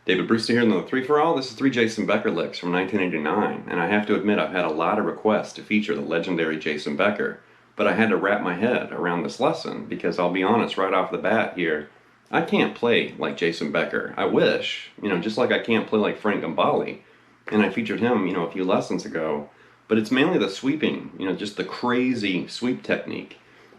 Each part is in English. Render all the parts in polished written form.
David Brewster here in the 3-for-All. This is 3 Jason Becker Licks from 1989, and I have to admit I've had a lot of requests to feature the legendary Jason Becker, but I had to wrap my head around this lesson because I'll be honest right off the bat here, I can't play like Jason Becker. I wish, just like I can't play like Frank Gambale, and I featured him, a few lessons ago, but it's mainly the sweeping, just the crazy sweep technique.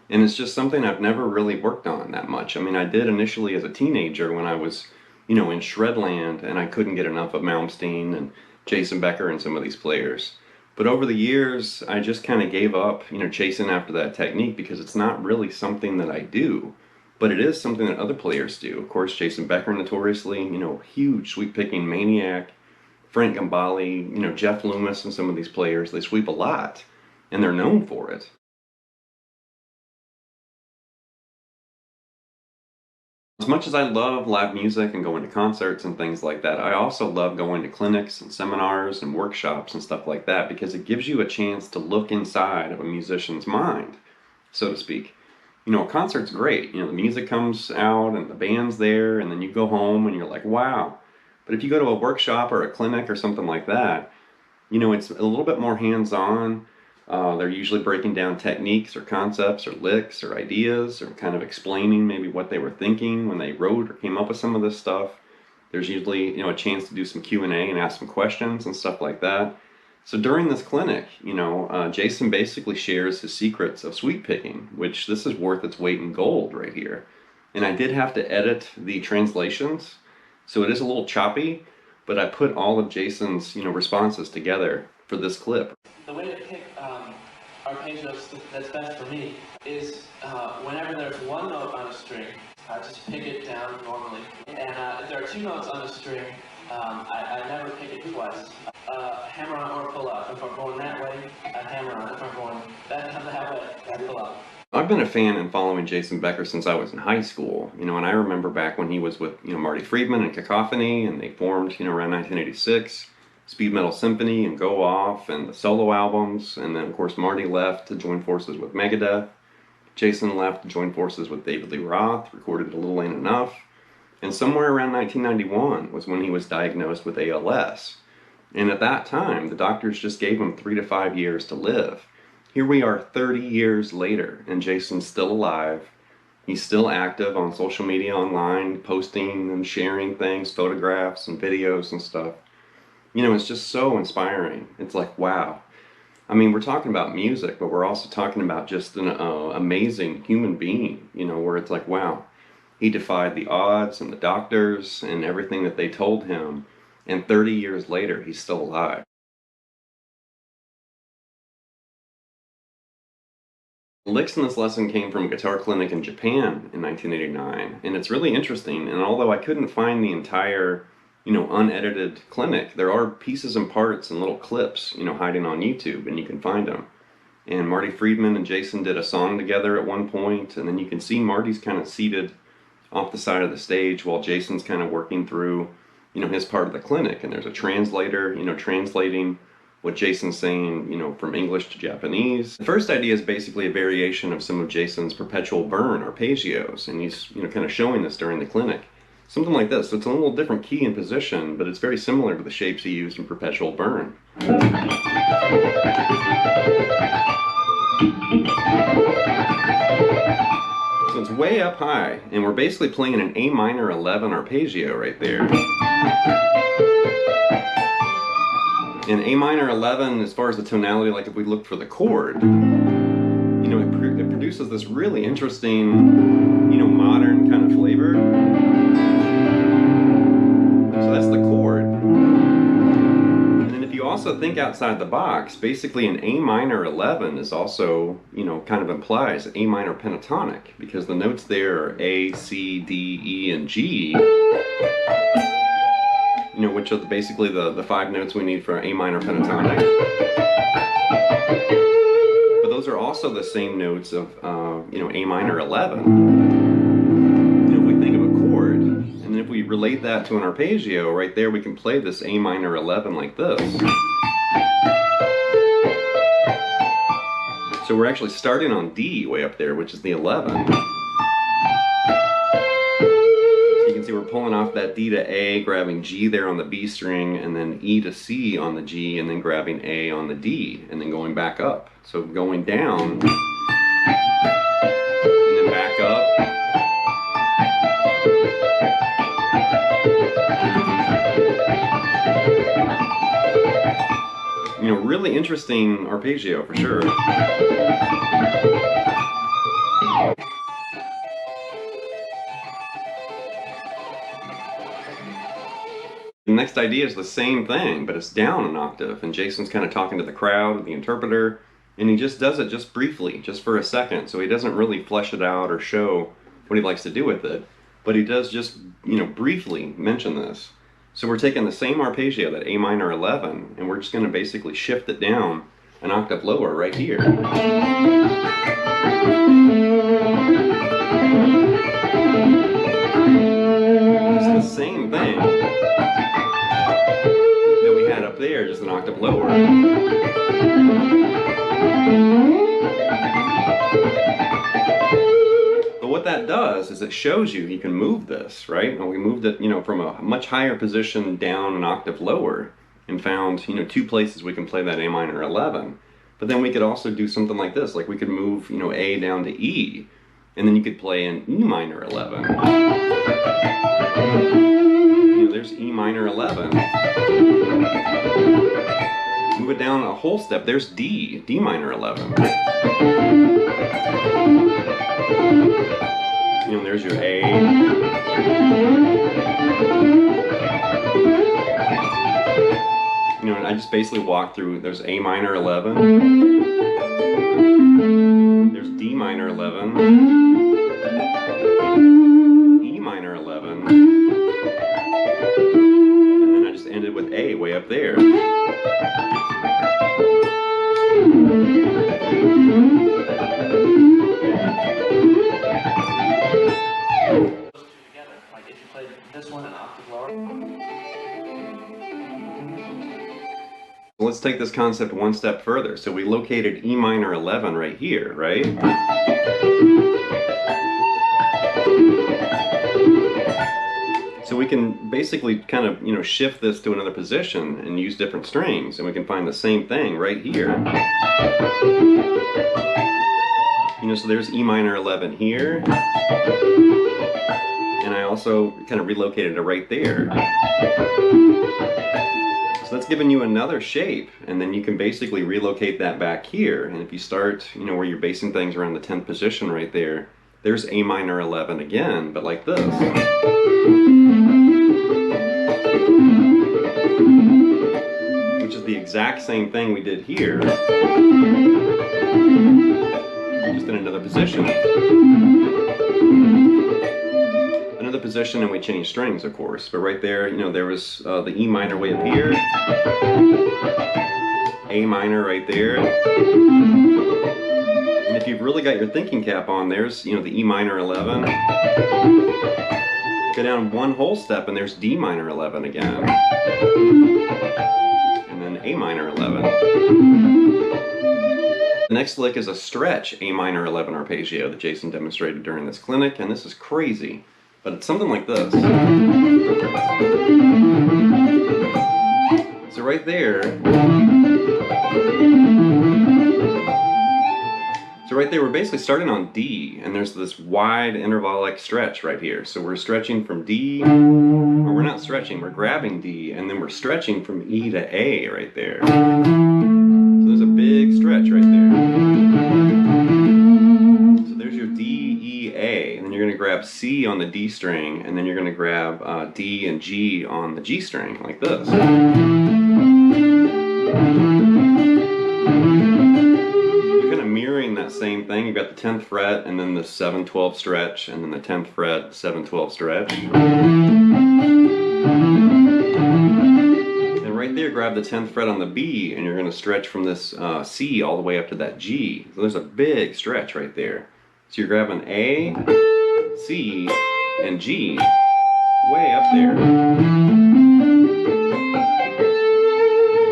And it's just something I've never really worked on that much. I mean, I did initially as a teenager when I was in Shredland, and I couldn't get enough of Malmsteen and Jason Becker and some of these players. But over the years, I just kind of gave up, chasing after that technique because it's not really something that I do, but it is something that other players do. Of course, Jason Becker notoriously, huge sweep picking maniac. Frank Gambale, Jeff Loomis and some of these players, they sweep a lot, and they're known for it. As much as I love live music and going to concerts and things like that, I also love going to clinics and seminars and workshops and stuff like that because it gives you a chance to look inside of a musician's mind, so to speak. A concert's great. The music comes out and the band's there, and then you go home and you're like, wow. But if you go to a workshop or a clinic or something like that, it's a little bit more hands-on. They're usually breaking down techniques or concepts or licks or ideas or kind of explaining maybe what they were thinking when they wrote or came up with some of this stuff. There's usually, a chance to do some Q&A and ask some questions and stuff like that. So during this clinic, Jason basically shares his secrets of sweep picking, which this is worth its weight in gold right here. And I did have to edit the translations, so it is a little choppy, but I put all of Jason's, responses together for this clip. The way to pick arpeggios that's best for me is whenever there's one note on a string, I just pick it down normally. And if there are two notes on a string, I never pick it twice. Hammer on or pull up. If I'm going that way, I hammer on. If I'm going that way, I pull up. I've been a fan and following Jason Becker since I was in high school, and I remember back when he was with, Marty Friedman and Cacophony, and they formed, around 1986, Speed Metal Symphony and Go Off and the solo albums, and then of course Marty left to join forces with Megadeth. Jason left to join forces with David Lee Roth, recorded A Little Ain't Enough, and somewhere around 1991 was when he was diagnosed with ALS. And at that time, the doctors just gave him 3 to 5 years to live. Here we are 30 years later, and Jason's still alive. He's still active on social media online, posting and sharing things, photographs and videos and stuff. It's just so inspiring. It's like, wow. I mean, we're talking about music, but we're also talking about just an amazing human being, where it's like, wow, he defied the odds and the doctors and everything that they told him, and 30 years later, he's still alive. The licks in this lesson came from a guitar clinic in Japan in 1989, and it's really interesting, and although I couldn't find the entire unedited clinic, there are pieces and parts and little clips, hiding on YouTube, and you can find them. And Marty Friedman and Jason did a song together at one point, and then you can see Marty's kind of seated off the side of the stage while Jason's kind of working through, his part of the clinic, and there's a translator, translating what Jason's saying, from English to Japanese. The first idea is basically a variation of some of Jason's Perpetual Burn arpeggios, and he's, kind of showing this during the clinic. Something like this. So it's a little different key and position, but it's very similar to the shapes he used in Perpetual Burn. So it's way up high, and we're basically playing an A minor 11 arpeggio right there. And A minor 11, as far as the tonality, like if we look for the chord, it produces this really interesting, modern kind of flavor. So that's the chord. And then if you also think outside the box, basically an A minor 11 is also, kind of implies A minor pentatonic, because the notes there are A, C, D, E, and G, which are basically the 5 notes we need for A minor pentatonic. But those are also the same notes of, A minor 11. And then if we relate that to an arpeggio, right there we can play this A minor 11 like this. So we're actually starting on D way up there, which is the 11. So you can see we're pulling off that D to A, grabbing G there on the B string, and then E to C on the G, and then grabbing A on the D, and then going back up. So going down, and then back up. You know, really interesting arpeggio for sure. The next idea is the same thing, but it's down an octave, and Jason's kind of talking to the crowd, the interpreter, and he just does it just briefly, just for a second, so he doesn't really flesh it out or show what he likes to do with it, but he does just, you know, briefly mention this. So we're taking the same arpeggio, that A minor 11, and we're just going to basically shift it down an octave lower right here. It's the same thing that we had up there, just an octave lower. But what that does is it shows you can move this, right? And we moved it, you know, from a much higher position down an octave lower and found, you know, two places we can play that A minor 11. But then we could also do something like this, like we could move, you know, A down to E, and then you could play an E minor 11. You know, there's E minor 11. Move it down a whole step, there's D, D minor 11. You know, there's your A. You know, and I just basically walk through, there's A minor 11, there's D minor 11, E minor 11, and then I just ended with A way up there. Like if you played this one an octave lower. Let's take this concept one step further. So we located E minor 11 right here, right? So we can basically kind of, you know, shift this to another position and use different strings, and we can find the same thing right here. You know, so there's E minor 11 here, and I also kind of relocated it right there. So that's giving you another shape, and then you can basically relocate that back here. And if you start, you know, where you're basing things around the 10th position right there, there's A minor 11 again, but like this. Which is the exact same thing we did here, just in another position. Another position, and we changed strings, of course. But right there, you know, there was the E minor way up here, A minor right there. And if you've really got your thinking cap on, there's, you know, the E minor 11. Go down one whole step, and there's D minor 11 again. And then A minor 11. The next lick is a stretch A minor 11 arpeggio that Jason demonstrated during this clinic, and this is crazy. But it's something like this. So right there, we're basically starting on D, and there's this wide intervallic stretch right here. So we're stretching from D, or we're not stretching, we're grabbing D, and then we're stretching from E to A right there. So there's a big stretch right there. So there's your D, E, A, and then you're going to grab C on the D string, and then you're going to grab D and G on the G string, like this. That same thing. You've got the 10th fret, and then the 7/12 stretch, and then the 10th fret, 7/12 stretch. And right there, grab the 10th fret on the B, and you're going to stretch from this C all the way up to that G. So there's a big stretch right there. So you're grabbing A, C, and G way up there.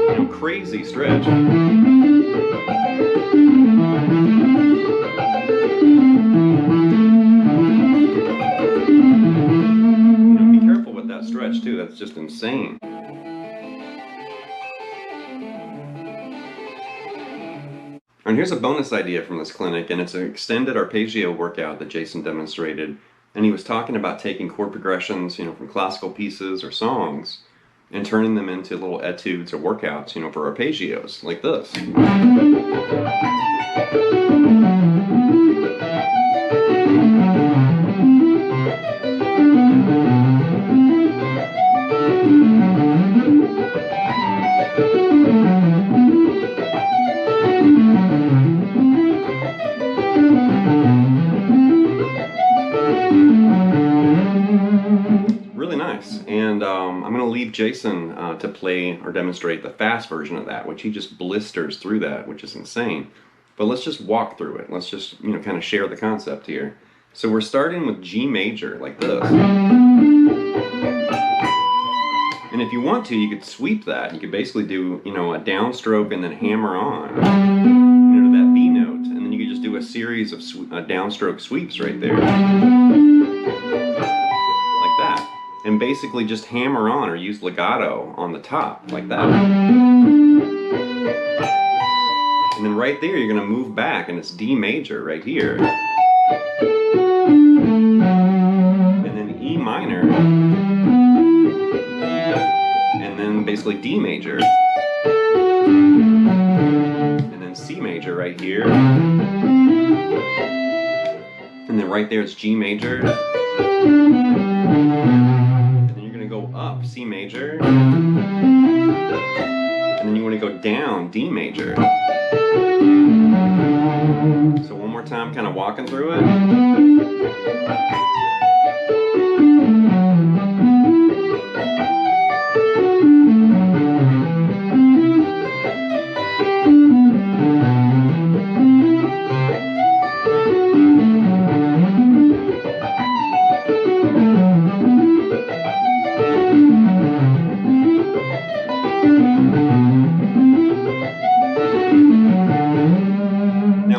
You know, crazy stretch. It's just insane. And here's a bonus idea from this clinic, and it's an extended arpeggio workout that Jason demonstrated. And he was talking about taking chord progressions, from classical pieces or songs, and turning them into little etudes or workouts, for arpeggios, like this. Really nice. And I'm going to leave Jason to play or demonstrate the fast version of that, which he just blisters through that, which is insane. But let's just walk through it. Let's just, kind of share the concept here. So we're starting with G major, like this. And if you want to, you could sweep that. You could basically do, a downstroke and then hammer on, to that B note. And then you could just do a series of downstroke sweeps right there. Like that. And basically just hammer on or use legato on the top, like that. And then right there, you're going to move back, and it's D major right here. And then E minor. And then basically D major. And then C major right here. And then right there, it's G major. And then you're going to go up C major. And then you want to go down D major. So one more time, kind of walking through it.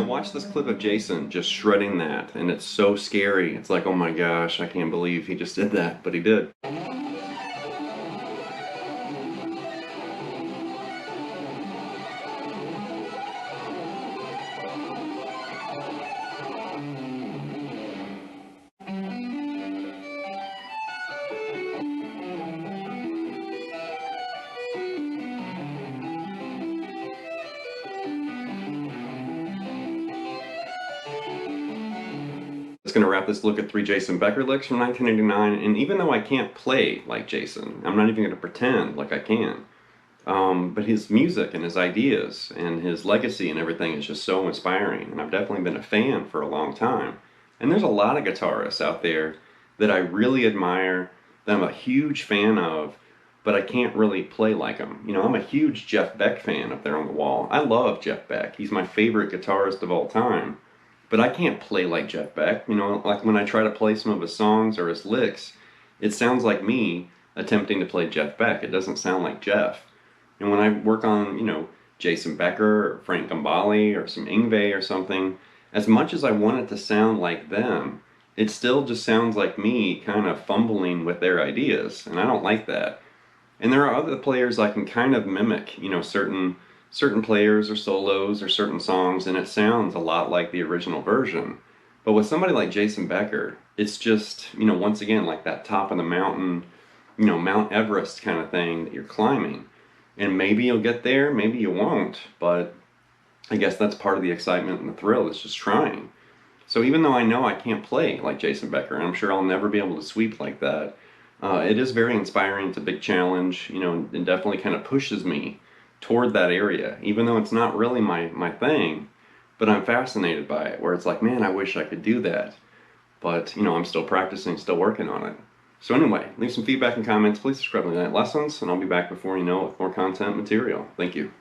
Watch this clip of Jason just shredding that, and it's so scary. It's like, oh my gosh, I can't believe he just did that, but he did. Going to wrap this look at 3 Jason Becker licks from 1989, and even though I can't play like Jason, I'm not even going to pretend like I can, but his music and his ideas and his legacy and everything is just so inspiring, and I've definitely been a fan for a long time. And there's a lot of guitarists out there that I really admire, that I'm a huge fan of, but I can't really play like them. I'm a huge Jeff Beck fan up there on the wall. I love Jeff Beck. He's my favorite guitarist of all time. But I can't play like Jeff Beck. Like when I try to play some of his songs or his licks, it sounds like me attempting to play Jeff Beck. It doesn't sound like Jeff. And when I work on, Jason Becker or Frank Gambale or some Yngwie or something, as much as I want it to sound like them, it still just sounds like me kind of fumbling with their ideas. And I don't like that. And there are other players I can kind of mimic, certain players or solos or certain songs, and it sounds a lot like the original version. But with somebody like Jason Becker, it's just, once again, like that top of the mountain, Mount Everest kind of thing that you're climbing. And maybe you'll get there, maybe you won't, but I guess that's part of the excitement and the thrill, is just trying. So even though I know I can't play like Jason Becker, and I'm sure I'll never be able to sweep like that, it is very inspiring. It's a big challenge, and definitely kind of pushes me toward that area, even though it's not really my thing, but I'm fascinated by it, where it's like, man, I wish I could do that, but I'm still practicing, still working on it. So anyway, leave some feedback and comments, please subscribe to Night Lessons, and I'll be back before you know it with more content material. Thank you.